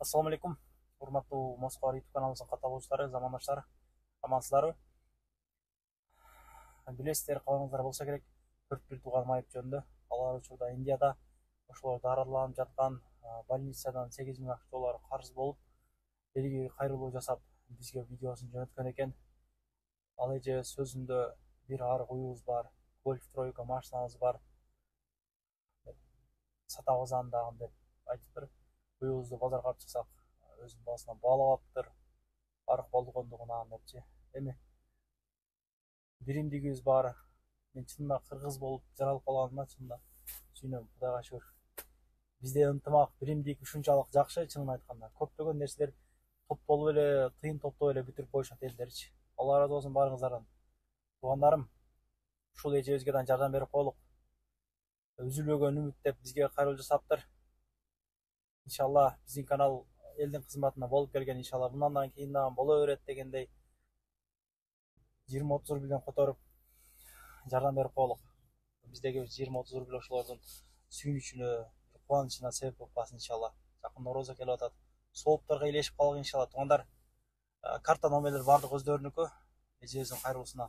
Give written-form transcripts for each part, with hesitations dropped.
Ассаламу алейкум, урматтуу Москва YouTube каналыбыздын катталуучулары, замандаштар, амансыздарбы? Билесиздер, калгаңыздар болсо керек, 4 тууганым айып жөнүндө алар учурда Индияда ошолор дарыланып жаткан больницадан 8.000 доллар карыз болуп, элге кайрылуу жасап бизге видеосун жөнөткөн экен. Ал эже сөзүндө бир арык уюбуз бар, гольф тройка машинабыз бар, сатабыз андагы деп айтыптыр. Уюбузду базарга алып чыксак, өзүнүн басына баалап алыптыр, арык болгондугуна депчи. Эми биримдигибиз бар. Мен чынында кыргыз болуп жаралып калганыма чынында сүйүнөм, Кудайга шүгүр. Бизде ынтымак, биримдик ушунчалык жакшы, чынын айтканда. Көптөгөн нерселер топтолуп эле, тыйын топтоп эле бүтүрүп коюшат элдерчи. Алла ыраазы болсун баарыңыздардан. Туугандарым, ушул эжебизге да жардам берип коелук. Үзүлбөгөн үмүт деп бизге кайрылуу жасаптыр. Иншалла биздин канал элдин кызматына болуп келген, иншалла мындан кийин дагы боло берет дегендей 20-30 рубльден которуп жардам берип коелук. Биздеги 20-30 рубль ошолордун сүйүнүчүнө, кубанычына себеп болуп калсын иншалла. Жакын Орозо келип атат. Сооптторго илешип калгык иншалла. Туугандар, карта номерлер бардык өздөрүнүкү. Эжебиздин кайрылуусуна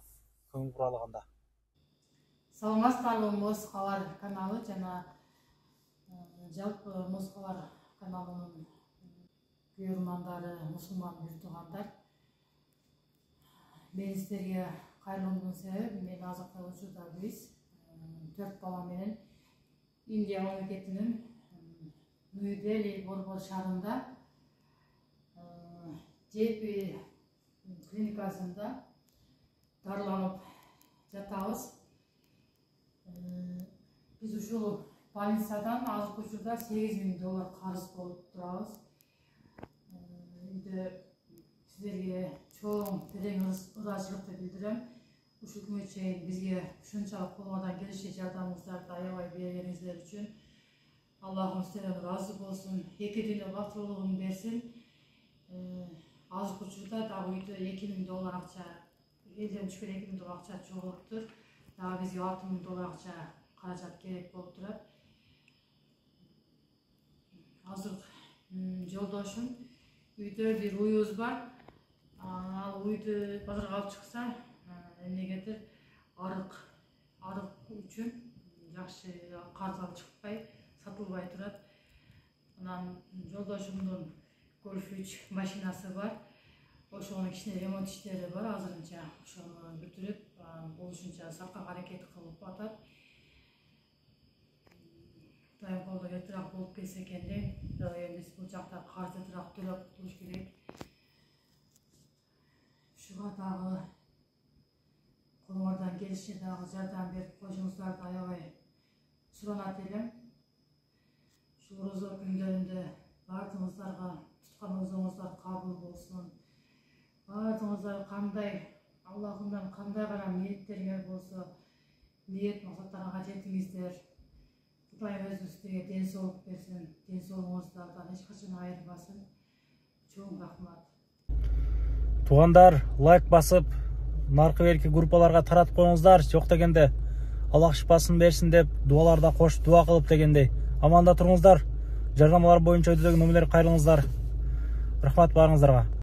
көңүл буралаганда. Саламатсыздарбы, Москалар каналы жана жалпы Москалар каналынын көрөрмандары, мусулман туугандар. Мен сиздерге кайрылуумдун себеби, мен азыркы учурда биз 4 бала менен Индия мамлекетинин Нью-Дели Борбор шаарында JP клиникасында дарыланып жатабыз. Биз ушул больницадан азыркы учурда 8.000 доллар карыз болуп турабыз. Эми сиздерге чоң терең ыраазычылыкты билдирем. Ушул күнгө чейин бизге ушунчалык колуңардан келиши жардамыңыздарды аябай бергениңиздер үчүн Аллахым сиздерден ыраазы болсун, эки дүйнө бактылуулугун берсин. Азыркы учурда дагы үйдө 2.000 доллар акча, элден түшкөн 2.000 доллар акча чогулуптур. Дагы бизге 6.000 доллар акча каражат керек болуп турат. Азыр жолдошум үйдө бир уюбуз бар. Ал уйду базарга алып чыкса, эмнегедир арык үчүн жакшы карыз алып чыкпай, сатылбай турат. Анан жолдошумдун гольф 3 машинасы бар. Ошонун кичине ремонт иштери бар. Азырынча ошону бүтүрүп, болушунча сатканга аракет кылып атат. Кудайым колдо эртерээк болуп келсе экен дейм. Эми бул жакта карыз эртерээк төлөп кутулуш керек. Ушуга дагы колуңардан келиши дагы жардам берип койушуңуздарды аябай суранат элем. Ушул Орозо күндөрүндө баардыгыңыздарга туткан озоңуздар кабыл болсун. Баардыгыңыздар кандай Аллахымдан кандай гана ниеттериңер болсо, ниет максаттарыңа жетиңиздер. Кудайым өзү сиздерге ден соолук берсин, ден соолугуңуздардан эч качан айырбасын. Чоң рахмат. Туугандар, лайк басып, наркы берки группаларга таратып коюңуздар. Жок дегенде Аллах шипасын берсин деп дуаларда кошуп дуа кылып дегендей. Аманда туруңуздар. Жардамалар боюнча өйдөгөн номерлер кайрылыңыздар. Рахмат баарыңыздарга.